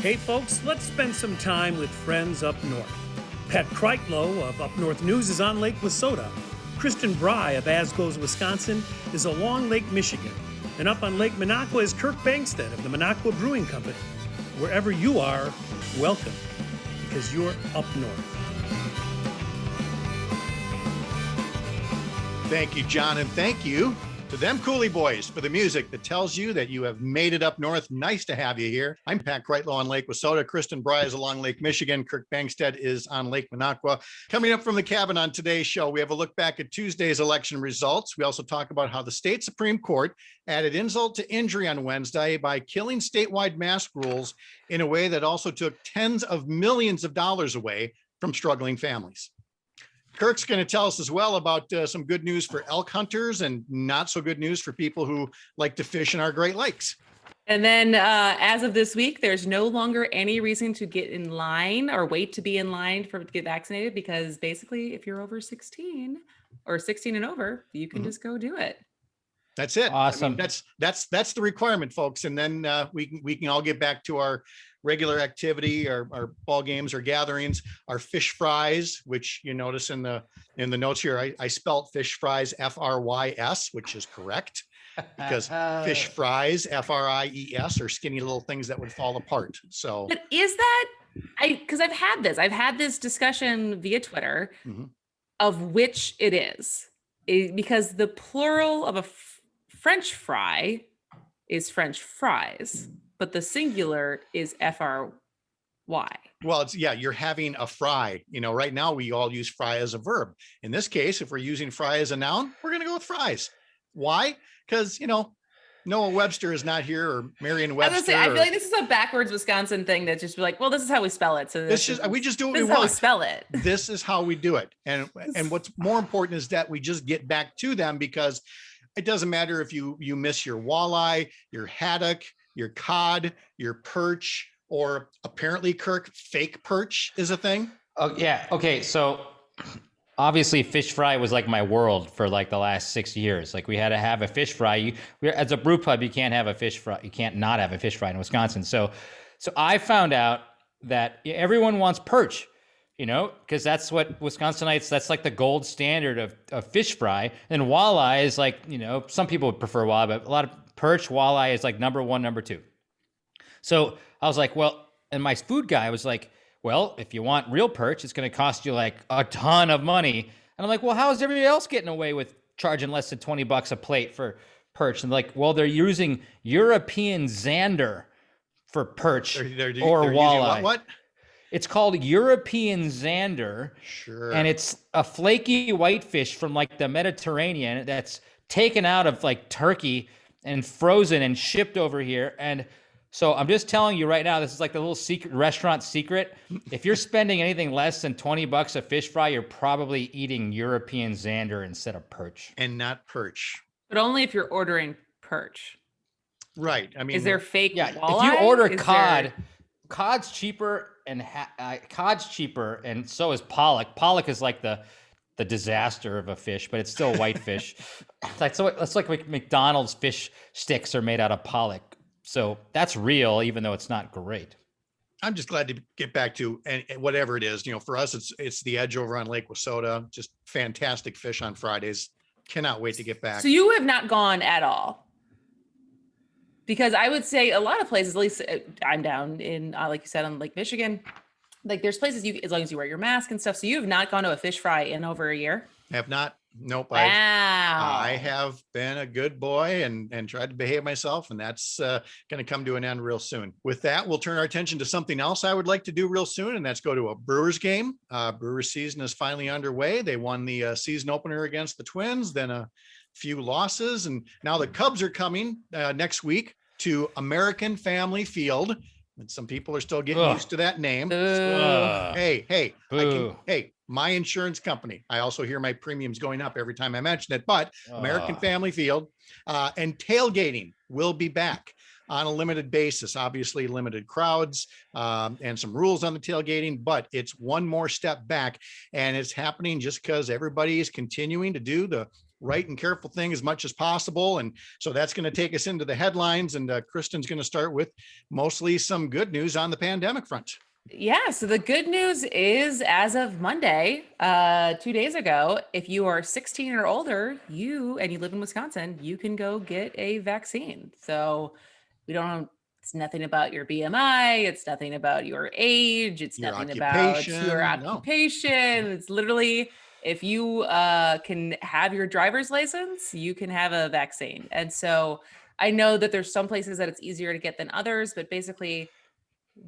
Hey folks, let's spend some time with friends up north. Pat Kreitlow of Up North News is on Lake Wissota. Kristin Bry of Asgoes, Wisconsin is along Lake Michigan. And up on Lake Minocqua is Kirk Bangstead of the Minocqua Brewing Company. Wherever you are, welcome, because you're up north. Thank you, John, and thank you to them Cooley Boys for the music that tells you that you have made it up north. Nice to have you here. I'm Pat Kreitlow on Lake Wissota. Kristin Bry is along Lake Michigan. Kirk Bangstead is on Lake Minocqua. Coming up from the cabin on today's show, we have a look back at Tuesday's election results. We also talk about how the state Supreme Court added insult to injury on Wednesday by killing statewide mask rules in a way that also took tens of millions of dollars away from struggling families. Kirk's going to tell us as well about some good news for elk hunters and not so good news for people who like to fish in our Great Lakes. And then as of this week, there's no longer any reason to get in line or wait to be in line to get vaccinated, because basically if you're over 16 or 16 and over, you can just go do it. That's it. Awesome. I mean, that's the requirement, folks. And then we can all get back to our regular activity, our ball games or gatherings, our fish fries, which you notice in the notes here, I spelt fish fries F-R-Y-S, which is correct, because fish fries F-R-I-E-S are skinny little things that would fall apart. So, but is that because I've had this discussion via Twitter of which it is, because the plural of a French fry is French fries, but the singular is F-R-Y. Well, you're having a fry. You know, right now we all use fry as a verb. In this case, if we're using fry as a noun, we're going to go with fries. Why? Because, Noah Webster is not here, or Merriam-Webster. I feel like this is a backwards Wisconsin thing that just be like, well, this is how we spell it. So we just do what this we is how we want. spell it. This is how we do it. And what's more important is that we just get back to them, because it doesn't matter if you miss your walleye, your haddock, your cod, your perch, or apparently, Kirk, fake perch is a thing. Oh yeah. Okay. So obviously fish fry was like my world for like the last 6 years. Like we had to have a fish fry. As a brew pub, you can't have a fish fry. You can't not have a fish fry in Wisconsin. So I found out that everyone wants perch, because that's what Wisconsinites, that's like the gold standard of fish fry. And walleye is like, some people would prefer walleye, but a lot of perch, walleye is like number one, number two. So I was like, well, and my food guy was like, well, if you want real perch, it's going to cost you like a ton of money. And I'm like, well, how is everybody else getting away with charging less than $20 a plate for perch? And like, well, they're using European Zander for perch or walleye. What? It's called European Zander. Sure. And it's a flaky whitefish from like the Mediterranean that's taken out of like Turkey and frozen and shipped over here. And so I'm just telling you right now, this is like the little secret restaurant secret. If you're spending anything less than $20 a fish fry, you're probably eating European Zander instead of perch. And not perch. But only if you're ordering perch. Right. I mean, is there fake walleye? If you order cod, cod's cheaper and so is pollock. Pollock is like the disaster of a fish, but it's still whitefish. It's like McDonald's fish sticks are made out of pollock. So that's real, even though it's not great. I'm just glad to get back to and whatever it is. For us, it's the Edge over on Lake Wissota. Just fantastic fish on Fridays. Cannot wait to get back. So you have not gone at all? Because I would say a lot of places, at least I'm down in, like you said, on Lake Michigan, like there's places as long as you wear your mask and stuff. So you have not gone to a fish fry in over a year? Have not. Nope. Wow. I have been a good boy and tried to behave myself, and that's going to come to an end real soon. With that, we'll turn our attention to something else I would like to do real soon, and that's go to a Brewers game. Brewers season is finally underway. They won the season opener against the Twins, then a few losses, and now the Cubs are coming next week to American Family Field. And some people are still getting used to that name. Hey, my insurance company. I also hear my premiums going up every time I mention it, but American Family Field and tailgating will be back on a limited basis, obviously limited crowds and some rules on the tailgating, but it's one more step back, and it's happening just because everybody is continuing to do the right and careful thing as much as possible. And so that's going to take us into the headlines. And Kristin's going to start with mostly some good news on the pandemic front. Yeah, so the good news is, as of Monday, 2 days ago, if you are 16 or older, you live in Wisconsin, you can go get a vaccine. So it's nothing about your BMI, it's nothing about your age, it's Your nothing about occupation, your no. occupation. It's literally, if you can have your driver's license, you can have a vaccine. And so I know that there's some places that it's easier to get than others, but basically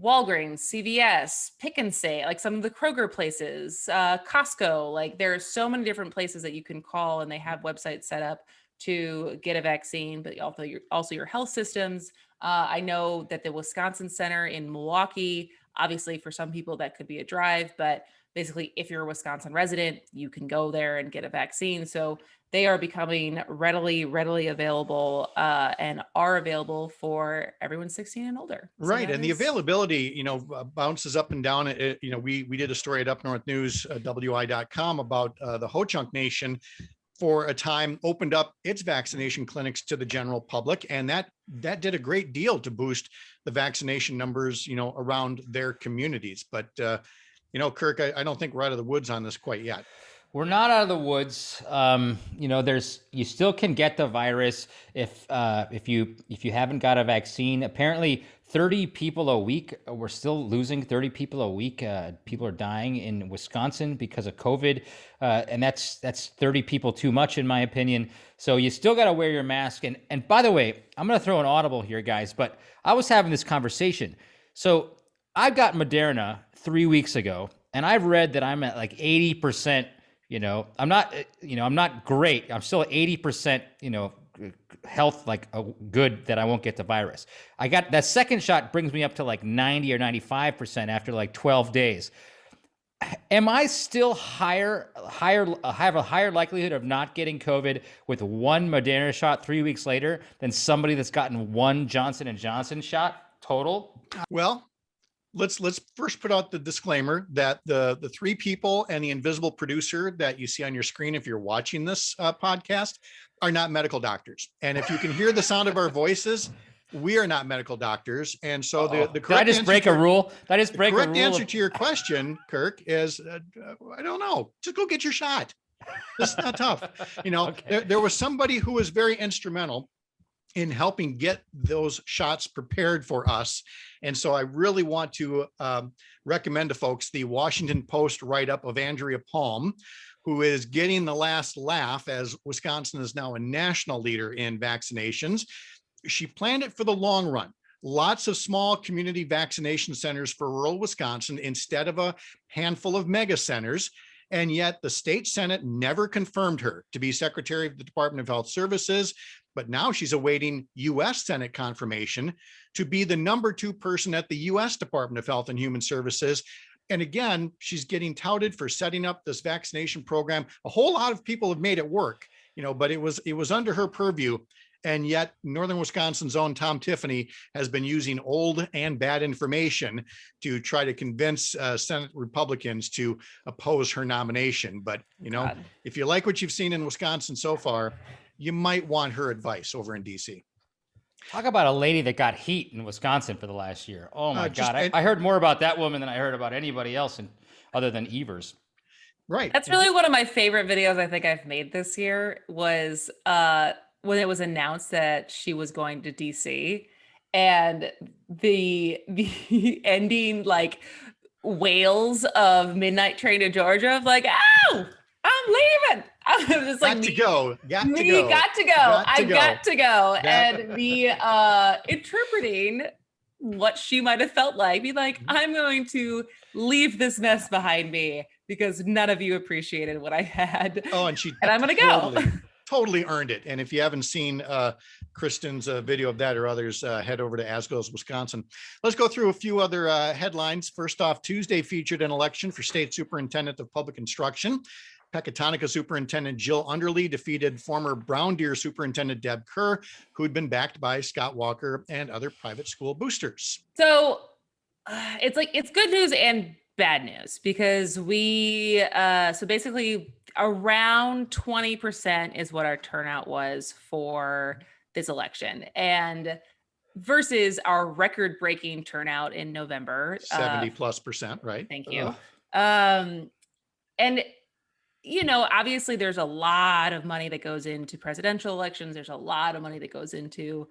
Walgreens, CVS, Pick and Say, like some of the Kroger places, Costco, like there are so many different places that you can call, and they have websites set up to get a vaccine, but also your health systems. I know that the Wisconsin Center in Milwaukee, obviously for some people that could be a drive, but basically if you're a Wisconsin resident, you can go there and get a vaccine. So they are becoming readily available and are available for everyone 16 and older. Right. So and the availability, bounces up and down. We did a story at Up North News, WI.com about the Ho-Chunk Nation for a time opened up its vaccination clinics to the general public. And that did a great deal to boost the vaccination numbers, around their communities. But, Kirk, I don't think we're out of the woods on this quite yet. We're not out of the woods. You still can get the virus if you haven't got a vaccine. Apparently, 30 people a week. We're still losing 30 people a week. People are dying in Wisconsin because of COVID, and that's 30 people too much, in my opinion. So you still got to wear your mask. And by the way, I'm going to throw an audible here, guys. But I was having this conversation. So I got Moderna 3 weeks ago, and I've read that I'm at like 80%. I'm not great. I'm still at 80%, health, like good, that I won't get the virus. I got that second shot brings me up to like 90 or 95% after like 12 days. Am I still have a higher likelihood of not getting COVID with one Moderna shot 3 weeks later than somebody that's gotten one Johnson & Johnson shot total? Well, let's first put out the disclaimer that the three people and the invisible producer that you see on your screen, if you're watching this podcast, are not medical doctors. And if you can hear the sound of our voices, we are not medical doctors. And so the correct Did I just break a rule? Did I just break a rule? The correct answer to your question, Kirk, is I don't know. Just go get your shot. This is not tough. Okay. There was somebody who was very instrumental in helping get those shots prepared for us. And so I really want to recommend to folks the Washington Post write-up of Andrea Palm, who is getting the last laugh as Wisconsin is now a national leader in vaccinations. She planned it for the long run. Lots of small community vaccination centers for rural Wisconsin instead of a handful of mega centers. And yet the state Senate never confirmed her to be Secretary of the Department of Health Services. But now she's awaiting U.S. Senate confirmation to be the number 2 person at the U.S. Department of Health and Human Services. And again, she's getting touted for setting up this vaccination program. A whole lot of people have made it work, but it was under her purview. And yet Northern Wisconsin's own Tom Tiffany has been using old and bad information to try to convince Senate Republicans to oppose her nomination. But, if you like what you've seen in Wisconsin so far, you might want her advice over in DC. Talk about a lady that got heat in Wisconsin for the last year. Oh my God. I heard more about that woman than I heard about anybody else other than Evers. Right. That's really one of my favorite videos I think I've made this year was when it was announced that she was going to DC, and the ending like wails of Midnight Train to Georgia of like, "Ow, I'm leaving." I was just like, got to go. I've got to go. And me interpreting what she might have felt like, be like, I'm going to leave this mess behind me because none of you appreciated what I had. Oh, and I'm going to go. Totally earned it. And if you haven't seen Kristin's video of that or others, head over to As Goes Wisconsin. Let's go through a few other headlines. First off, Tuesday featured an election for State Superintendent of Public Instruction. Pecatonica Superintendent Jill Underly defeated former Brown Deer Superintendent Deb Kerr, who'd been backed by Scott Walker and other private school boosters. So it's good news and bad news, because we so basically around 20% is what our turnout was for this election, and versus our record-breaking turnout in November, 70+%, right? Thank you. And obviously there's a lot of money that goes into presidential elections. There's a lot of money that goes into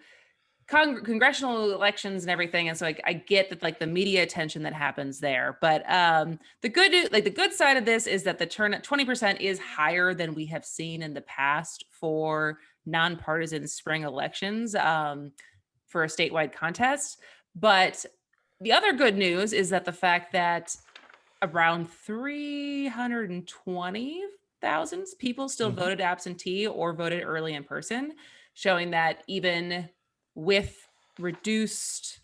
congressional elections and everything. And so I get that, like, the media attention that happens there. But the good news, like the good side of this, is that the turnout 20% is higher than we have seen in the past for nonpartisan spring elections for a statewide contest. But the other good news is that the fact that around 320,000 people still voted absentee or voted early in person, showing that even with reduced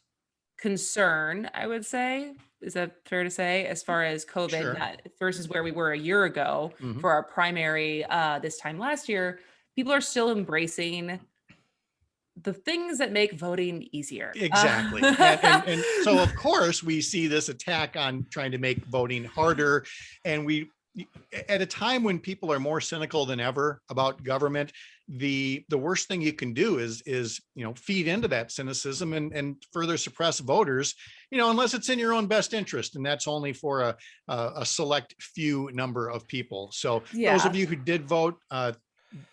concern, I would say, is that fair to say, as far as COVID, Sure. versus where we were a year ago for our primary this time last year, people are still embracing the things that make voting easier. Exactly. And so, of course, we see this attack on trying to make voting harder. And we, at a time when people are more cynical than ever about government, the worst thing you can do is feed into that cynicism and further suppress voters, unless it's in your own best interest. And that's only for a select few number of people. So those of you who did vote,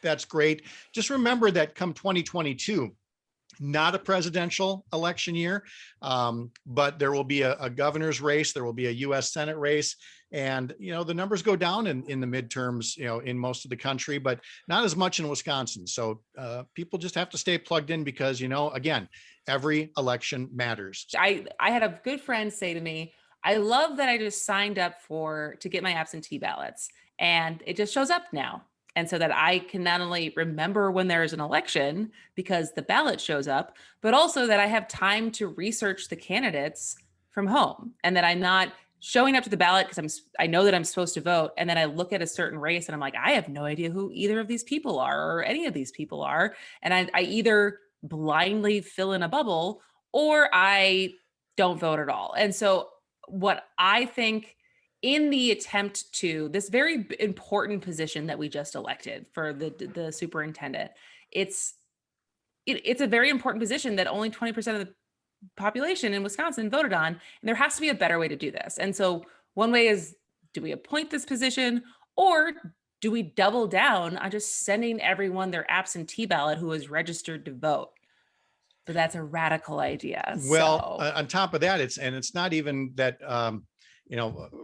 that's great. Just remember that come 2022, not a presidential election year, but there will be a governor's race. There will be a U.S. Senate race. And, the numbers go down in the midterms, in most of the country, but not as much in Wisconsin. So people just have to stay plugged in because, again, every election matters. I had a good friend say to me, I love that I just signed up to get my absentee ballots, and it just shows up now. And so that I can not only remember when there is an election because the ballot shows up, but also that I have time to research the candidates from home, and that I'm not showing up to the ballot because I know that I'm supposed to vote. And then I look at a certain race and I'm like, I have no idea who either of these people are or any of these people are. And I either blindly fill in a bubble or I don't vote at all. And so what I think, in the attempt to this very important position that we just elected for the superintendent, it's a very important position that only 20% of the population in Wisconsin voted on, and there has to be a better way to do this. And so one way is, do we appoint this position, or do we double down on just sending everyone their absentee ballot who is registered to vote? But that's a radical idea. Well, on top of that, it's not even that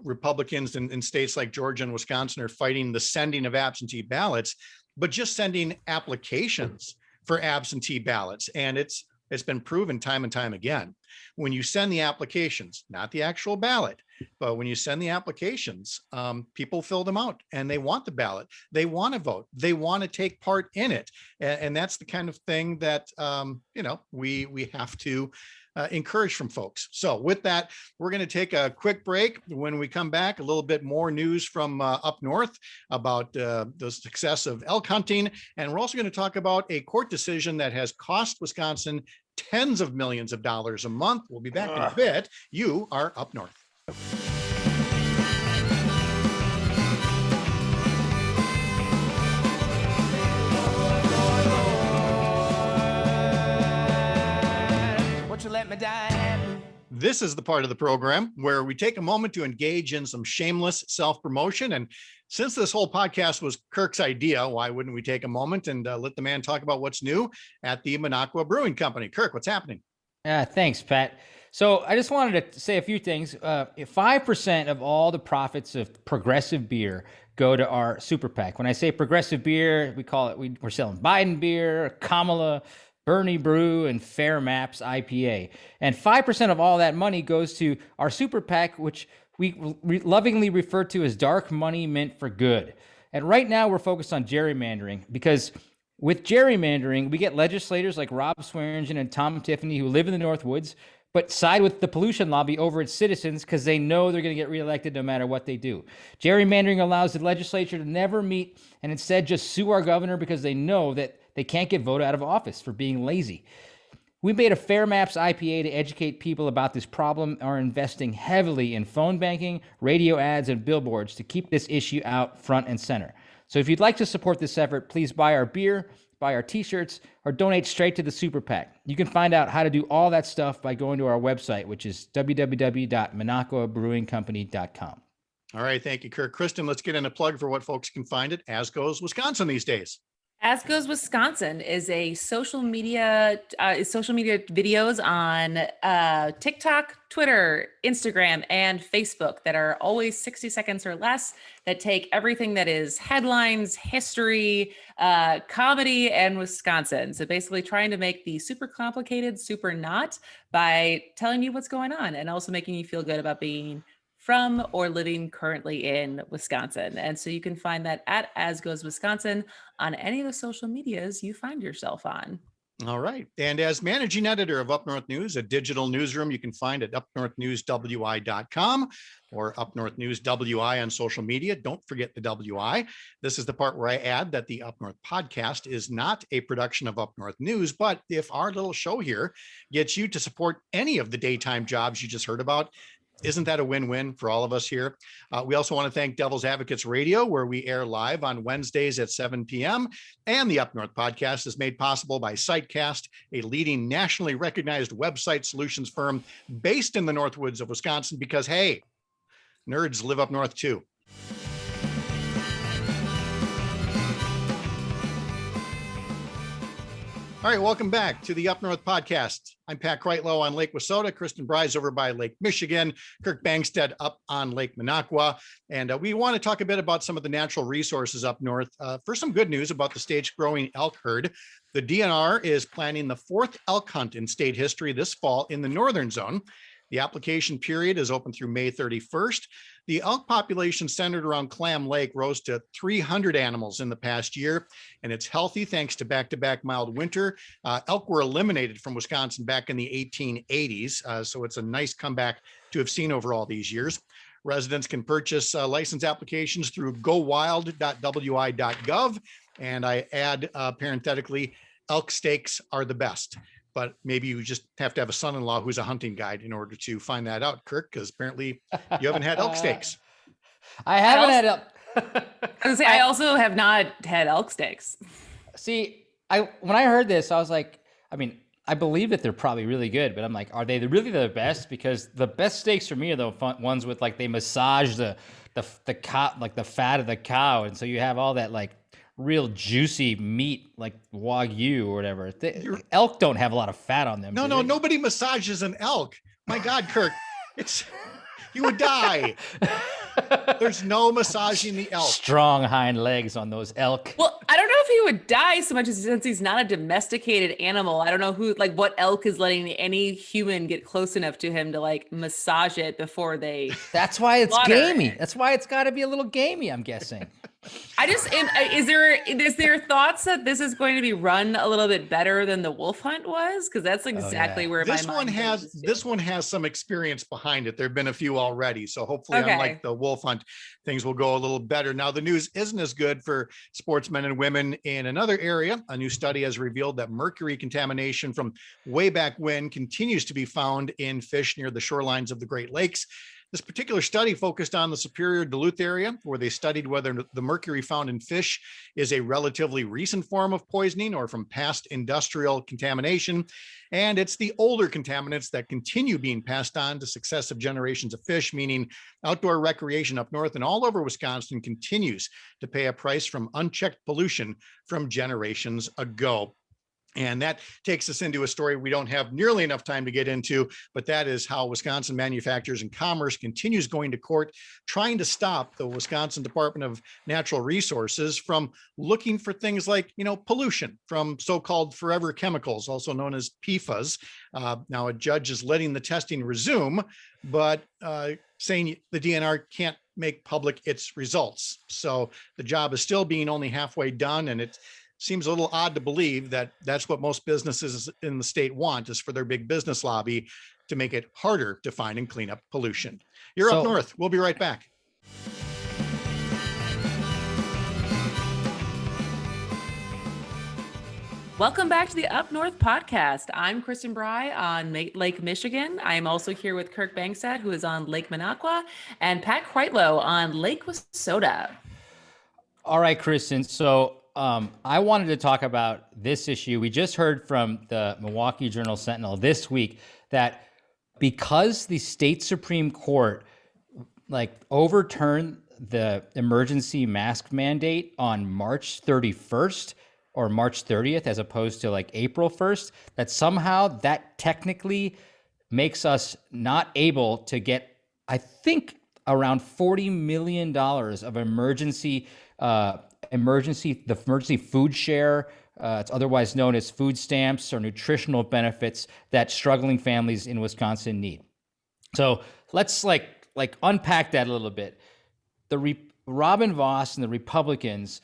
Republicans in states like Georgia and Wisconsin are fighting the sending of absentee ballots, but just sending applications for absentee ballots. And it's been proven time and time again. When you send the applications, not the actual ballot, but when you send the applications, people fill them out and they want the ballot. They want to vote. They want to take part in it. And that's the kind of thing that, we have to encourage from folks. So with that, we're going to take a quick break. When we come back, a little bit more news from up north about the success of elk hunting. And we're also going to talk about a court decision that has cost Wisconsin tens of millions of dollars a month. We'll be back in a bit. You are Up North. Let me die. This is the part of the program where we take a moment to engage in some shameless self-promotion. And since this whole podcast was Kirk's idea, why wouldn't we take a moment and let the man talk about what's new at the Minocqua Brewing Company? Kirk, what's happening? Thanks, Pat. So I just wanted to say a few things. 5% of all the profits of Progressive beer go to our super PAC. When I say Progressive beer, we're selling Biden beer, Kamala, Bernie Brew, and Fair Maps IPA. And 5% of all that money goes to our super PAC, which we lovingly refer to as dark money meant for good. And right now we're focused on gerrymandering, because with gerrymandering, we get legislators like Rob Swearingen and Tom Tiffany who live in the Northwoods, but side with the pollution lobby over its citizens because they know they're going to get reelected no matter what they do. Gerrymandering allows the legislature to never meet and instead just sue our governor because they know that they can't get voted out of office for being lazy. We made a Fair Maps IPA to educate people about this problem and are investing heavily in phone banking, radio ads, and billboards to keep this issue out front and center. So if you'd like to support this effort, please buy our beer, buy our t-shirts, or donate straight to the Super PAC. You can find out how to do all that stuff by going to our website, which is www.minocquabrewingcompany.com. All right. Thank you, Kirk. Kristin, let's get in a plug for what folks can find at As Goes Wisconsin these days. As Goes Wisconsin is a social media videos on TikTok, Twitter, Instagram, and Facebook that are always 60 seconds or less, that take everything that is headlines, history, comedy, and Wisconsin. So basically trying to make the super complicated super not by telling you what's going on and also making you feel good about being from or living currently in Wisconsin. And so you can find that at As Goes Wisconsin on any of the social medias you find yourself on. All right. And as managing editor of Up North News, a digital newsroom you can find at upnorthnewswi.com or Up North News WI on social media. Don't forget the WI. This is the part where I add that the Up North podcast is not a production of Up North News, but if our little show here gets you to support any of the daytime jobs you just heard about, isn't that a win-win for all of us here? We also want to thank Devil's Advocates Radio, where we air live on Wednesdays at 7 p.m. And the Up North podcast is made possible by Sitecast, a leading nationally recognized website solutions firm based in the Northwoods of Wisconsin, because, hey, nerds live up north too. All right, welcome back to the Up North podcast. I'm Pat Kreitlow on Lake Wissota, Kristin Bry's over by Lake Michigan, Kirk Bangstead up on Lake Minocqua. And we want to talk a bit about some of the natural resources up north. For some good news about the state's growing elk herd, the DNR is planning the 4th elk hunt in state history this fall in the northern zone. The application period is open through May 31st. The elk population centered around Clam Lake rose to 300 animals in the past year, and it's healthy thanks to back-to-back mild winter. Elk were eliminated from Wisconsin back in the 1880s, so it's a nice comeback to have seen over all these years. Residents can purchase license applications through gowild.wi.gov, and I add parenthetically, elk steaks are the best. But maybe you just have to have a son-in-law who's a hunting guide in order to find that out, Kirk, because apparently you haven't had elk steaks. I haven't had elk. I was gonna say, I also have not had elk steaks. See, when I heard this, I was like, I mean, I believe that they're probably really good, but I'm like, are they really the best? Because the best steaks for me are the ones with like they massage the cow, like the fat of the cow, and so you have all that like real juicy meat like Wagyu or whatever. Elk don't have a lot of fat on them. No, nobody massages an elk. My God, Kirk, you would die. There's no massaging the elk. Strong hind legs on those elk. Well, I don't know if he would die so much as since he's not a domesticated animal. I don't know what elk is letting any human get close enough to him to like massage it before they. That's why it's gamey. That's why it's got to be a little gamey, I'm guessing. I just is there thoughts that this is going to be run a little bit better than the wolf hunt was? Because that's exactly where this one has some experience behind it. There've been a few already, so hopefully, unlike the wolf hunt, things will go a little better. Now, the news isn't as good for sportsmen and women in another area. A new study has revealed that mercury contamination from way back when continues to be found in fish near the shorelines of the Great Lakes. This particular study focused on the Superior Duluth area, where they studied whether the mercury found in fish is a relatively recent form of poisoning or from past industrial contamination. And it's the older contaminants that continue being passed on to successive generations of fish, meaning outdoor recreation up north and all over Wisconsin continues to pay a price from unchecked pollution from generations ago. And that takes us into a story we don't have nearly enough time to get into, but that is how Wisconsin Manufacturers and Commerce continues going to court, trying to stop the Wisconsin Department of Natural Resources from looking for things like, pollution from so-called forever chemicals, also known as PFAS. Now, a judge is letting the testing resume, but saying the DNR can't make public its results. So the job is still being only halfway done, and it seems a little odd to believe that that's what most businesses in the state want, is for their big business lobby to make it harder to find and clean up pollution. You're up north. We'll be right back. Welcome back to the Up North podcast. I'm Kristin Bry on Lake Michigan. I'm also here with Kirk Bangstad, who is on Lake Minocqua, and Pat Kreitlow on Lake Wissota. All right, Kristin. So I wanted to talk about this issue. We just heard from the Milwaukee Journal-Sentinel this week that because the state Supreme Court overturned the emergency mask mandate on March 31st or March 30th, as opposed to April 1st, that somehow that technically makes us not able to get, I think, around $40 million of emergency food share. It's otherwise known as food stamps or nutritional benefits that struggling families in Wisconsin need. So let's unpack that a little bit. Robin Vos and the Republicans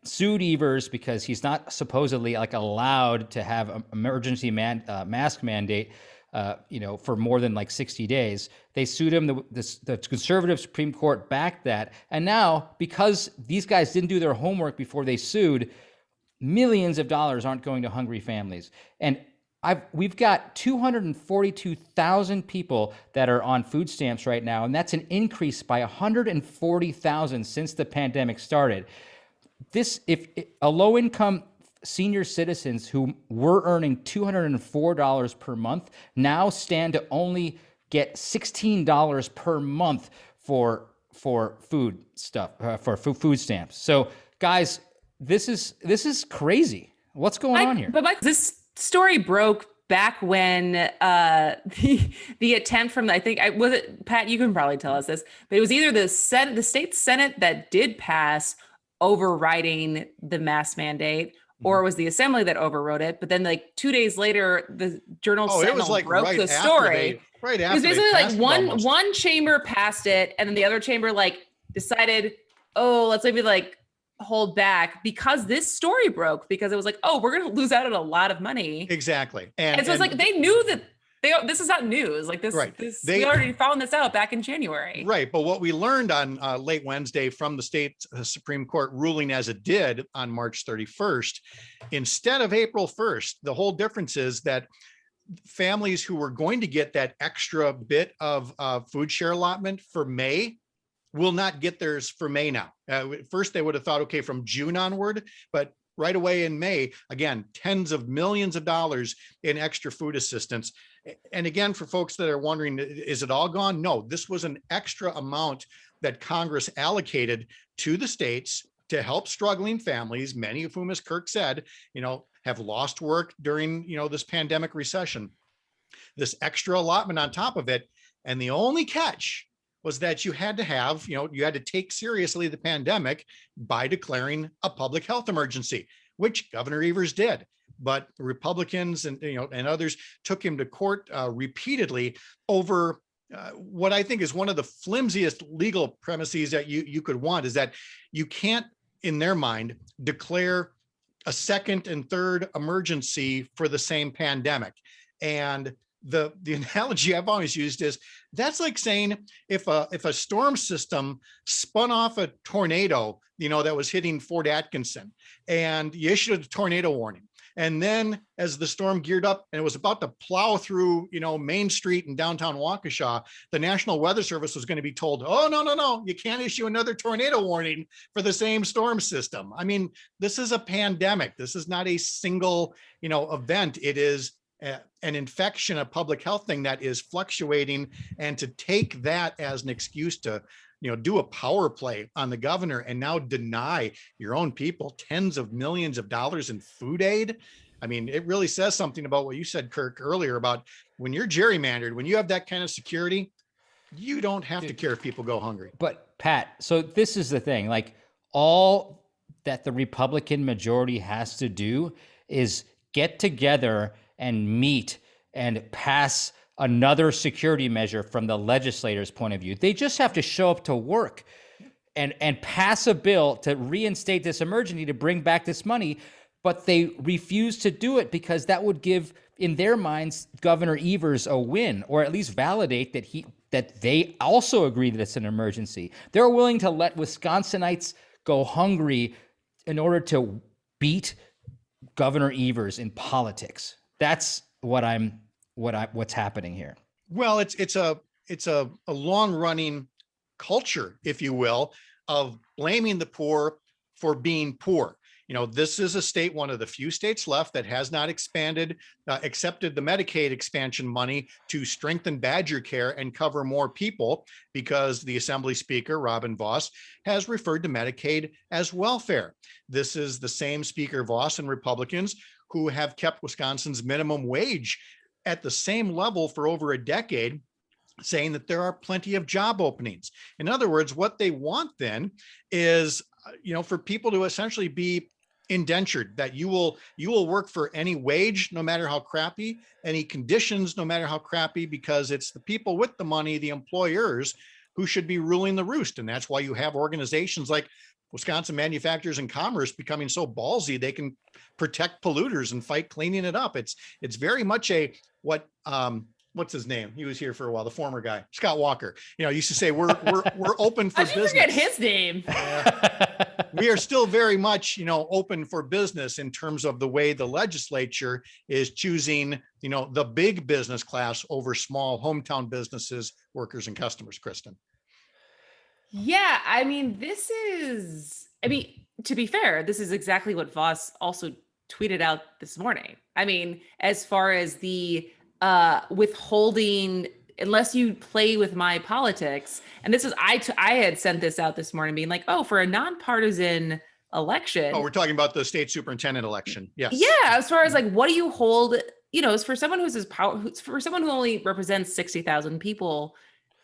sued Evers because he's not supposedly allowed to have an emergency mask mandate, for more than 60 days. They sued him. The conservative Supreme Court backed that. And now, because these guys didn't do their homework before they sued, millions of dollars aren't going to hungry families. And we've got 242,000 people that are on food stamps right now, and that's an increase by 140,000 since the pandemic started. If a low-income senior citizens who were earning $204 per month now stand to only get $16 per month for food stuff, for food stamps. So, guys, this is crazy. What's going on here? But Mike, this story broke back when the attempt from was it Pat? You can probably tell us this, but it was either the state Senate that did pass overriding the mask mandate, or it was the Assembly that overrode it. But then 2 days later, the Journal-Sentinel broke the story. It was basically one chamber passed it, and then the other chamber decided, let's maybe hold back because this story broke, because it was we're going to lose out on a lot of money. Exactly. And so it's they knew that this is not news. We already found this out back in January. Right. But what we learned on late Wednesday from the state Supreme Court ruling as it did on March 31st, instead of April 1st, the whole difference is that families who were going to get that extra bit of food share allotment for May will not get theirs for May now. First, they would have thought, okay, from June onward, but right away in May, again, tens of millions of dollars in extra food assistance. And again, for folks that are wondering, is it all gone? No, this was an extra amount that Congress allocated to the states to help struggling families, many of whom, as Kirk said, have lost work during, this pandemic recession. This extra allotment on top of it. And the only catch was that you had to have, you had to take seriously the pandemic by declaring a public health emergency, which Governor Evers did. But Republicans and others took him to court repeatedly over what I think is one of the flimsiest legal premises that you could want, is that you can't, in their mind, declare a second and third emergency for the same pandemic. And the analogy I've always used is that's like saying if a storm system spun off a tornado, that was hitting Fort Atkinson, and you issued a tornado warning. And then as the storm geared up and it was about to plow through, Main Street in downtown Waukesha, the National Weather Service was going to be told, oh, no, you can't issue another tornado warning for the same storm system. I mean, this is a pandemic. This is not a single, event. It is an infection, a public health thing that is fluctuating, and to take that as an excuse to, do a power play on the governor and now deny your own people tens of millions of dollars in food aid. I mean, it really says something about what you said, Kirk, earlier about when you're gerrymandered, when you have that kind of security, you don't have to care if people go hungry. But Pat, so this is the thing, all that the Republican majority has to do is get together and meet and pass another security measure from the legislators' point of view. They just have to show up to work and pass a bill to reinstate this emergency, to bring back this money. But they refuse to do it because that would give, in their minds, Governor Evers a win, or at least validate that they also agree that it's an emergency. They're willing to let Wisconsinites go hungry in order to beat Governor Evers in politics. That's what's happening here. Well, it's a long running culture, if you will, of blaming the poor for being poor. This is a state, one of the few states left that has not accepted the Medicaid expansion money to strengthen Badger care and cover more people, because the Assembly Speaker, Robin Vos, has referred to Medicaid as welfare. This is the same Speaker Vos and Republicans who have kept Wisconsin's minimum wage at the same level for over a decade, saying that there are plenty of job openings. In other words, what they want then is, for people to essentially be indentured, that you will work for any wage, no matter how crappy, any conditions, no matter how crappy, because it's the people with the money, the employers, who should be ruling the roost. And that's why you have organizations like Wisconsin Manufacturers and Commerce becoming so ballsy they can protect polluters and fight cleaning it up. It's very much what's his name? He was here for a while. The former guy, Scott Walker, used to say, we're open for business. Forget his name. We are still very much, open for business in terms of the way the legislature is choosing, the big business class over small hometown businesses, workers, and customers. Kristin. Yeah, to be fair, this is exactly what Voss also tweeted out this morning. As far as the withholding, unless you play with my politics, and this is, I had sent this out this morning being like, for a nonpartisan election. Oh, we're talking about the state superintendent election. Yes. Yeah, as far as what do you hold, as for someone for someone who only represents 60,000 people,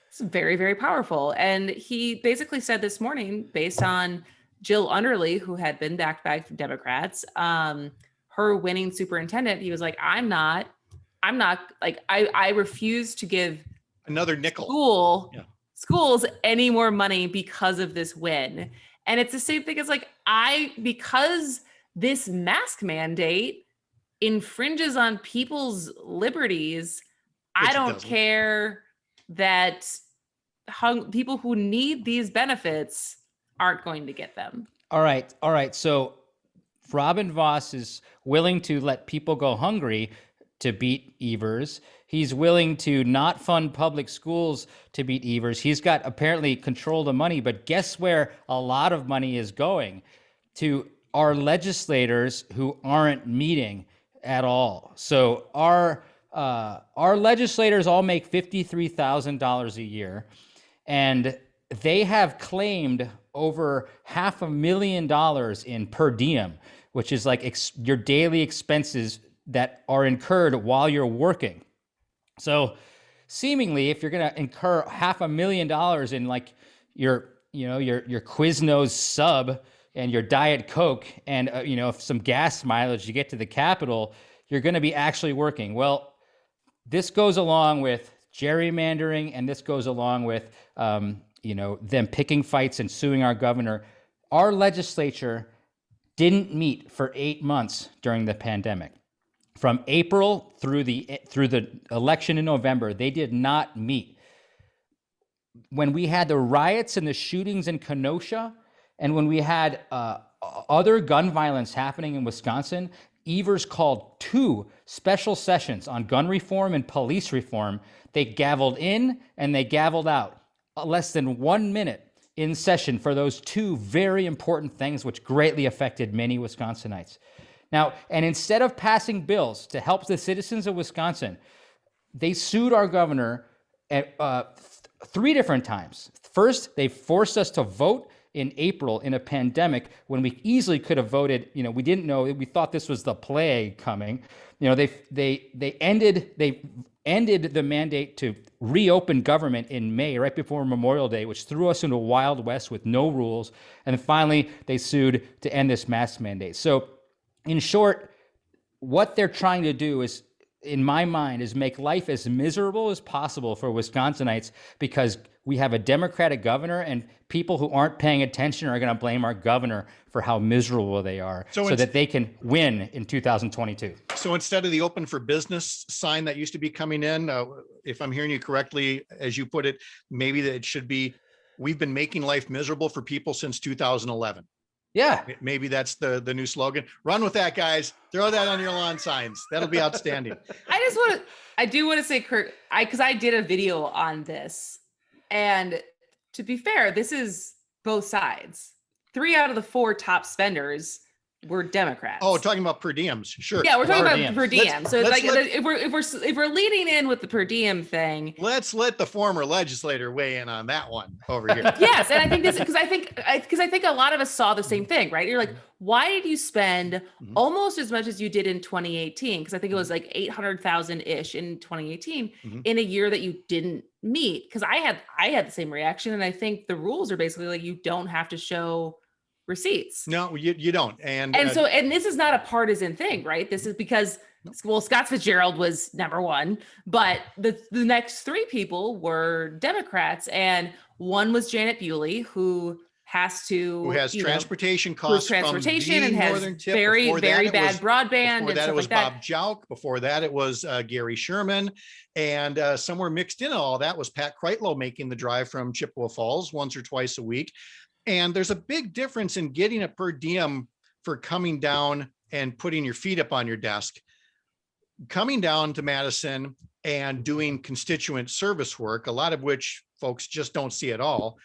it's very, very powerful. And he basically said this morning, based on Jill Underly, who had been backed by Democrats, her winning superintendent, he was like, I refuse to give another nickel schools any more money because of this win. And it's the same thing as because this mask mandate infringes on people's liberties, I don't care that people who need these benefits aren't going to get them. All right. So Robin Vos is willing to let people go hungry to beat Evers. He's willing to not fund public schools to beat Evers. He's got apparently control of the money, but guess where a lot of money is going? To our legislators who aren't meeting at all. So our legislators all make $53,000 a year, and they have claimed over $500,000 in per diem, which is like your daily expenses that are incurred while you're working. So seemingly, if you're going to incur $500,000 in your Quiznos sub and your Diet Coke and some gas mileage to get to the Capitol, you're going to be actually working. Well, this goes along with gerrymandering, and this goes along with them picking fights and suing our governor. Our legislature didn't meet for 8 months during the pandemic. From April through the election in November, they did not meet. When we had the riots and the shootings in Kenosha, and when we had other gun violence happening in Wisconsin, Evers called 2 special sessions on gun reform and police reform. They gavelled in and they gavelled out. Less than 1 minute in session for those 2 very important things, which greatly affected many Wisconsinites. Now, and instead of passing bills to help the citizens of Wisconsin, they sued our governor at 3 different times. First, they forced us to vote in April in a pandemic when we easily could have voted. We didn't know. We thought this was the plague coming. They ended the mandate to reopen government in May, right before Memorial Day, which threw us into a Wild West with no rules. And then finally, they sued to end this mask mandate. So, in short, what they're trying to do is, in my mind, is make life as miserable as possible for Wisconsinites, because we have a Democratic governor, and people who aren't paying attention are going to blame our governor for how miserable they are, so that they can win in 2022. So instead of the open for business sign that used to be coming in, if I'm hearing you correctly, as you put it, maybe that it should be, we've been making life miserable for people since 2011. Yeah. Maybe that's the new slogan. Run with that, guys. Throw that on your lawn signs. That'll be outstanding. I do want to say, Kirk, because I did a video on this, and to be fair, this is both sides. 3 out of the 4 top spenders were Democrats. Oh, talking about per diems. Sure. Yeah, we're talking about per diem. So if we're leading in with the per diem thing, let's let the former legislator weigh in on that one over here. Yes, and I think this because I think a lot of us saw the same thing, right? You're like, why did you spend almost as much as you did in 2018? Because I think it was like 800,000 ish in 2018 in a year that you didn't meet. Because I had the same reaction, and I think the rules are basically like you don't have to show receipts. No, you don't. And this is not a partisan thing, right? This is because, well, Scott Fitzgerald was number one, but the next 3 people were Democrats, and one was Janet Bewley, who has transportation costs, and has very bad broadband. Before that, it was Bob Jauch. Before that, it was Gary Sherman, and somewhere mixed in all that was Pat Kreitlow making the drive from Chippewa Falls once or twice a week. And there's a big difference in getting a per diem for coming down and putting your feet up on your desk, coming down to Madison and doing constituent service work, a lot of which folks just don't see at all,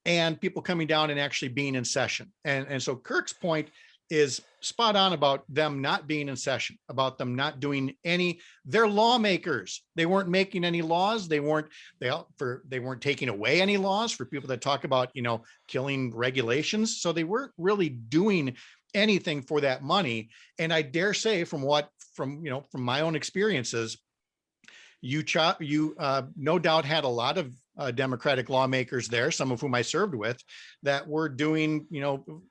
and people coming down and actually being in session. And so Kirk's point is spot on about them not being in session, about them not doing they're lawmakers. They weren't making any laws. They weren't taking away any laws for people that talk about, killing regulations. So they weren't really doing anything for that money. And I dare say from my own experiences, you no doubt had a lot of Democratic lawmakers there, some of whom I served with, that were doing,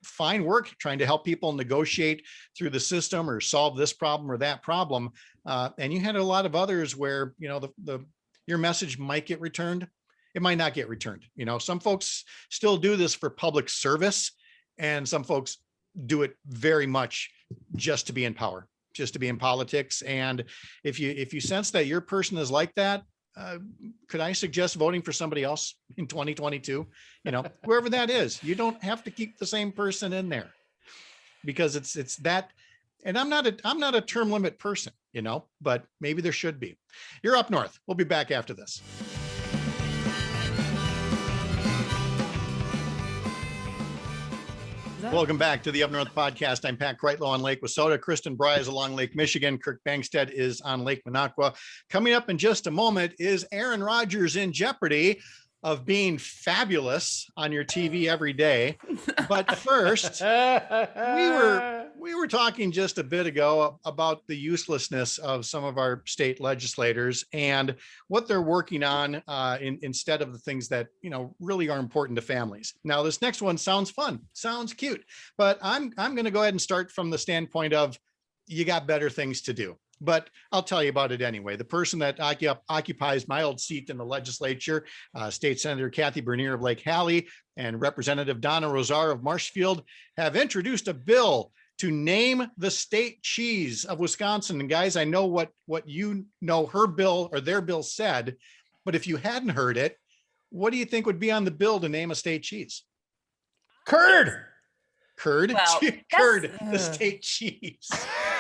fine work, trying to help people negotiate through the system or solve this problem or that problem. And you had a lot of others where, your message might get returned. It might not get returned. Some folks still do this for public service, and some folks do it very much just to be in power, just to be in politics. And if you sense that your person is like that, could I suggest voting for somebody else in 2022? Whoever that is, you don't have to keep the same person in there, because it's that. And I'm not a term limit person, but maybe there should be. You're Up North. We'll be back after this. Welcome back to the Up North podcast. I'm Pat Kreitlow on Lake Wissota. Kristin Bry is along Lake Michigan. Kirk Bangstead is on Lake Minocqua. Coming up in just a moment, is Aaron Rodgers in jeopardy of being fabulous on your TV every day? But first, we were talking just a bit ago about the uselessness of some of our state legislators and what they're working on instead of the things that really are important to families. Now, this next one sounds fun, sounds cute, but I'm going to go ahead and start from the standpoint of you got better things to do. But I'll tell you about it anyway. The person that occupies my old seat in the legislature, State Senator Kathy Bernier of Lake Hallie and Representative Donna Rosar of Marshfield, have introduced a bill to name the state cheese of Wisconsin. And guys, I know what her bill or their bill said, but if you hadn't heard it, what do you think would be on the bill to name a state cheese? Curd. Well, curd, the state cheese.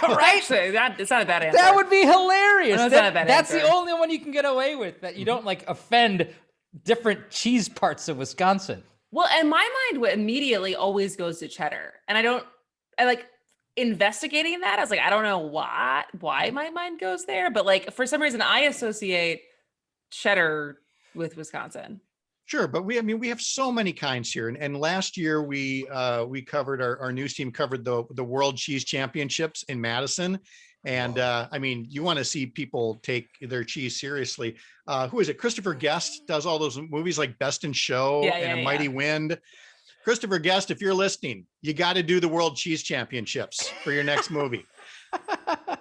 Right? Actually, it's not a bad answer. That would be hilarious. No, that's the only one you can get away with, that you don't offend different cheese parts of Wisconsin. Well, and my mind immediately always goes to cheddar. And I like investigating that. I was like, I don't know why my mind goes there, but for some reason I associate cheddar with Wisconsin. Sure, but we have so many kinds here, and last year we covered our news team covered the World Cheese Championships in Madison, and you want to see people take their cheese seriously. Who is it? Christopher Guest does all those movies like Best in Show and A Mighty Wind. Christopher Guest, if you're listening, you got to do the World Cheese Championships for your next movie.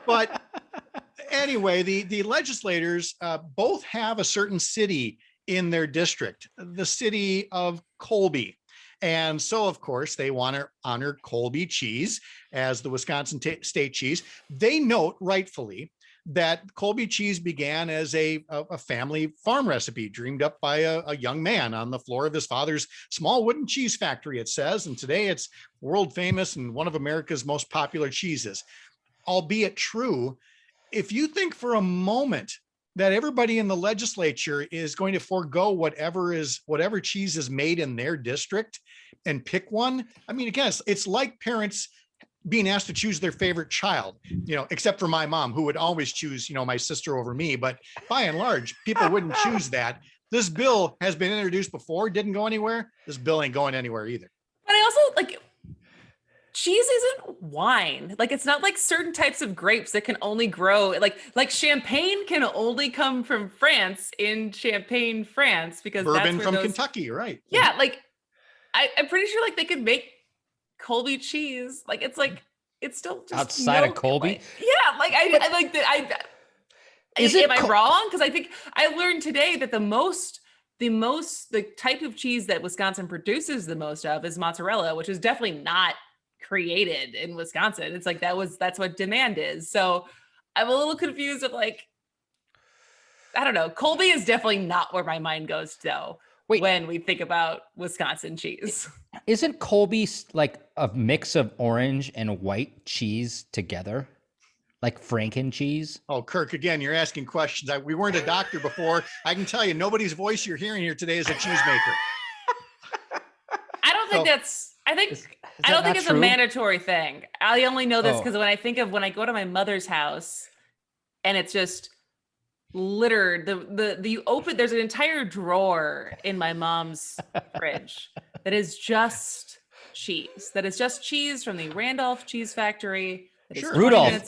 But anyway, the legislators both have a certain city in their district, the city of Colby. And so, of course, they want to honor Colby cheese as the Wisconsin state cheese. They note rightfully that Colby cheese began as a family farm recipe dreamed up by a young man on the floor of his father's small wooden cheese factory, it says. And today it's world famous and one of America's most popular cheeses. Albeit true, if you think for a moment that everybody in the legislature is going to forego whatever cheese is made in their district and pick one. I mean, again, it's like parents being asked to choose their favorite child, except for my mom, who would always choose, my sister over me. But by and large, people wouldn't choose that. This bill has been introduced before, didn't go anywhere. This bill ain't going anywhere either. But I also cheese isn't wine. It's not like certain types of grapes that can only grow like champagne can only come from France in Champagne, France, because bourbon that's from Kentucky, right? Yeah, I'm pretty sure they could make Colby cheese. It's still just outside milk. of Colby. Yeah, I like that. Am I wrong? Because I think I learned today that the type of cheese that Wisconsin produces the most of is mozzarella, which is definitely not created in Wisconsin. It's that's what demand is. So I'm a little confused of I don't know. Colby is definitely not where my mind goes though. When we think about Wisconsin cheese. Isn't Colby like a mix of orange and white cheese together? Like Franken cheese? Oh, Kirk, again, you're asking questions. We weren't a doctor before. I can tell you, nobody's voice you're hearing here today is a cheesemaker. I don't think I don't think it's true? A mandatory thing. I only know this because when I go to my mother's house and it's just littered, there's an entire drawer in my mom's fridge that is just cheese from the Randolph Cheese Factory. Sure. Rudolph.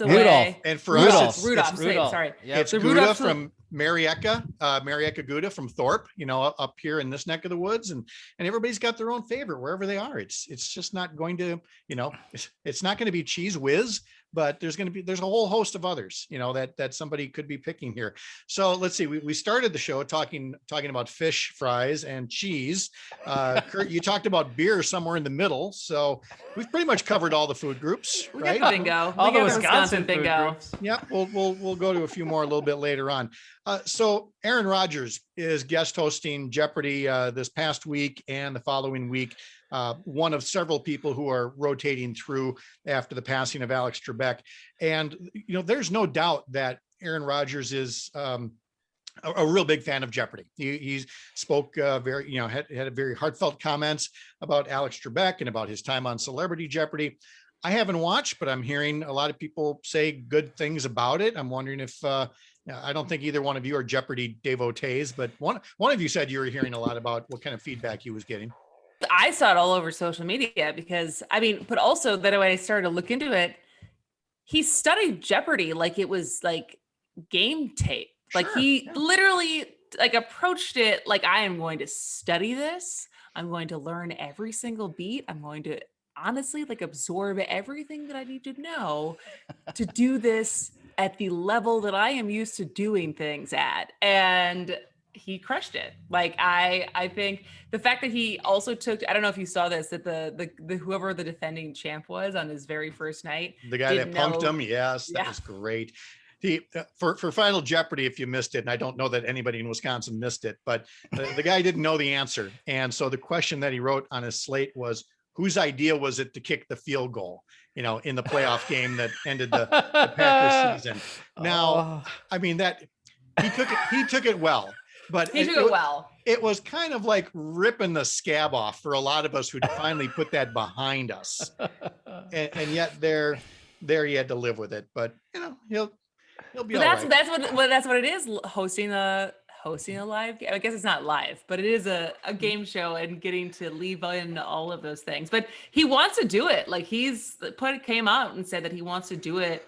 And for us, it's Rudolph. Rudolph. Sorry. Yep. It's Gouda from Marieka Gouda from Thorpe, up here in this neck of the woods. And everybody's got their own favorite wherever they are. It's just not going to, it's not going to be Cheese Whiz, but there's a whole host of others, that somebody could be picking here. So let's see, we started the show talking about fish fries and cheese. Kurt, you talked about beer somewhere in the middle. So we've pretty much covered all the food groups, right? Bingo. All the Wisconsin bingo. Yeah, we'll go to a few more a little bit later on. So Aaron Rodgers is guest hosting Jeopardy this past week and the following week. One of several people who are rotating through after the passing of Alex Trebek. And, there's no doubt that Aaron Rodgers is a real big fan of Jeopardy. He spoke had a very heartfelt comments about Alex Trebek and about his time on Celebrity Jeopardy. I haven't watched, but I'm hearing a lot of people say good things about it. I'm wondering if I don't think either one of you are Jeopardy devotees, but one of you said you were hearing a lot about what kind of feedback he was getting. I saw it all over social media because but also that when I started to look into it, he studied Jeopardy like it was like game tape. Sure, he literally approached it like, I am going to study this. I'm going to learn every single beat. I'm going to honestly absorb everything that I need to know to do this at the level that I am used to doing things at. And he crushed it. I think the fact that he also took, I don't know if you saw this, that the whoever the defending champ was on his very first night, the guy that punked him. Yes, that was great. For Final Jeopardy, if you missed it, and I don't know that anybody in Wisconsin missed it, but the guy didn't know the answer. And so the question that he wrote on his slate was, whose idea was it to kick the field goal, in the playoff game that ended the Packers season? Now, that he took it well. But it was kind of like ripping the scab off for a lot of us who'd finally put that behind us. And yet there he had to live with it. But he'll be all right. That's what it is, hosting a live game. I guess it's not live, but it is a game show and getting to leave in all of those things. But he wants to do it. Came out and said that he wants to do it.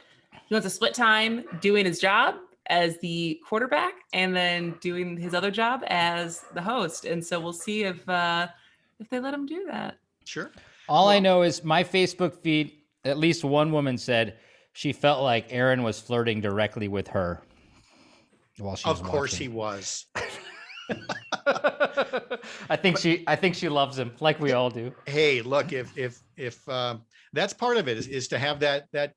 He wants to split time doing his job as the quarterback and then doing his other job as the host. And so we'll see if they let him do that. Sure. I know is my Facebook feed, at least one woman said she felt like Aaron was flirting directly with her while she was Of course watching. He was. I think she loves him like we all do. Hey, look, if that's part of it is to have that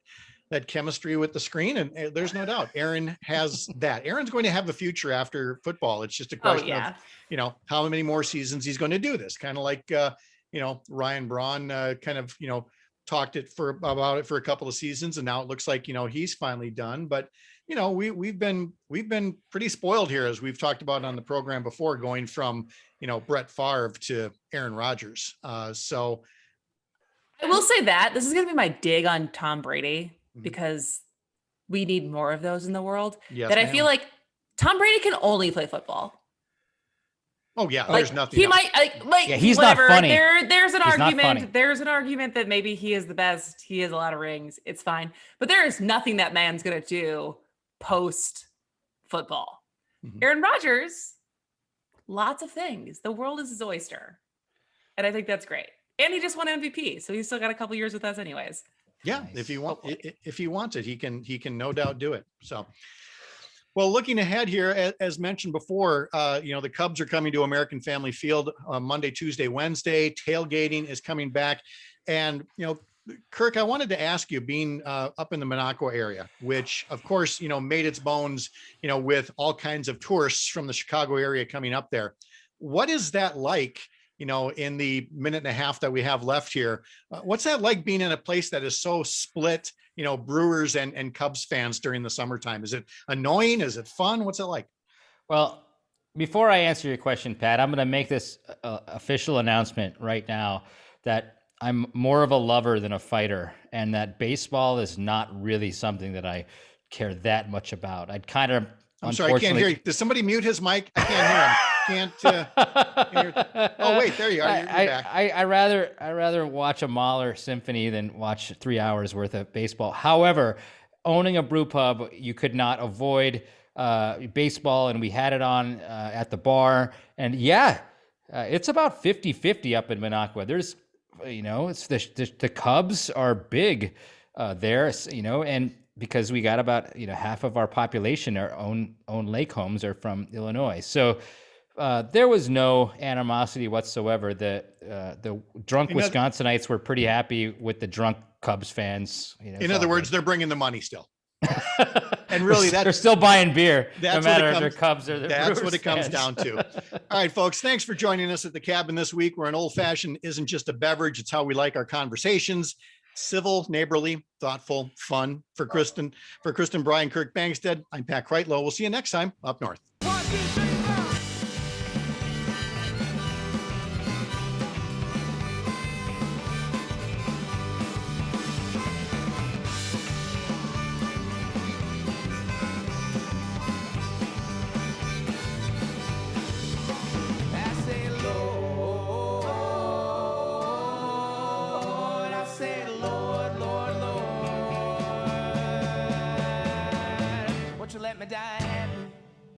that chemistry with the screen, and there's no doubt Aaron has that. Aaron's going to have a future after football. It's just a question of, how many more seasons he's going to do this. Kind of like, Ryan Braun kind of, talked about it for a couple of seasons, and now it looks like, he's finally done. But, we've been pretty spoiled here, as we've talked about on the program before, going from, Brett Favre to Aaron Rodgers. So I will say that this is going to be my dig on Tom Brady, because we need more of those in the world. Yes, I feel like Tom Brady can only play football. Oh yeah, there's nothing. He else. might he's whatever. not funny. There's an He's argument. There's an argument that maybe he is the best. He has a lot of rings. It's fine, but there is nothing that man's gonna do post football. Aaron Rodgers, lots of things. The world is his oyster, and I think that's great. And he just won MVP, so he's still got a couple years with us, anyways. Yeah, Nice. if he wants it, he can no doubt do it. So. Well, looking ahead here, as mentioned before, the Cubs are coming to American Family Field Monday, Tuesday, Wednesday. Tailgating is coming back. And, Kirk, I wanted to ask you, being up in the Minocqua area, which, of course, made its bones, with all kinds of tourists from the Chicago area coming up there. What is that like, in the minute and a half that we have left here? What's that like, being in a place that is so split, Brewers and Cubs fans during the summertime? Is it annoying? Is it fun? What's it like? Well, before I answer your question, Pat, I'm going to make this official announcement right now that I'm more of a lover than a fighter, and that baseball is not really something that I care that much about. I'd kind of, I'm sorry, I can't hear you. Does somebody mute his mic? I can't hear him. Oh wait, there you are. You're back. I rather watch a Mahler symphony than watch 3 hours worth of baseball. However, owning a brew pub, you could not avoid baseball, and we had it on at the bar. And it's about 50-50 up in Minocqua. There's, it's the Cubs are big there, and because we got about half of our population, our own lake homes, are from Illinois. So there was no animosity whatsoever. The drunk Wisconsinites were pretty happy with the drunk Cubs fans. In other words, they're bringing the money still. And really, they're still buying beer, no matter if they're Cubs or they're Brewers. That's what it comes down to. All right, folks, thanks for joining us at the cabin this week, where an old fashioned isn't just a beverage; it's how we like our conversations. Civil, neighborly, thoughtful, fun. For Kristin, Brian, Kirk Bangstead, I'm Pat Kreitlow. We'll see you next time up north.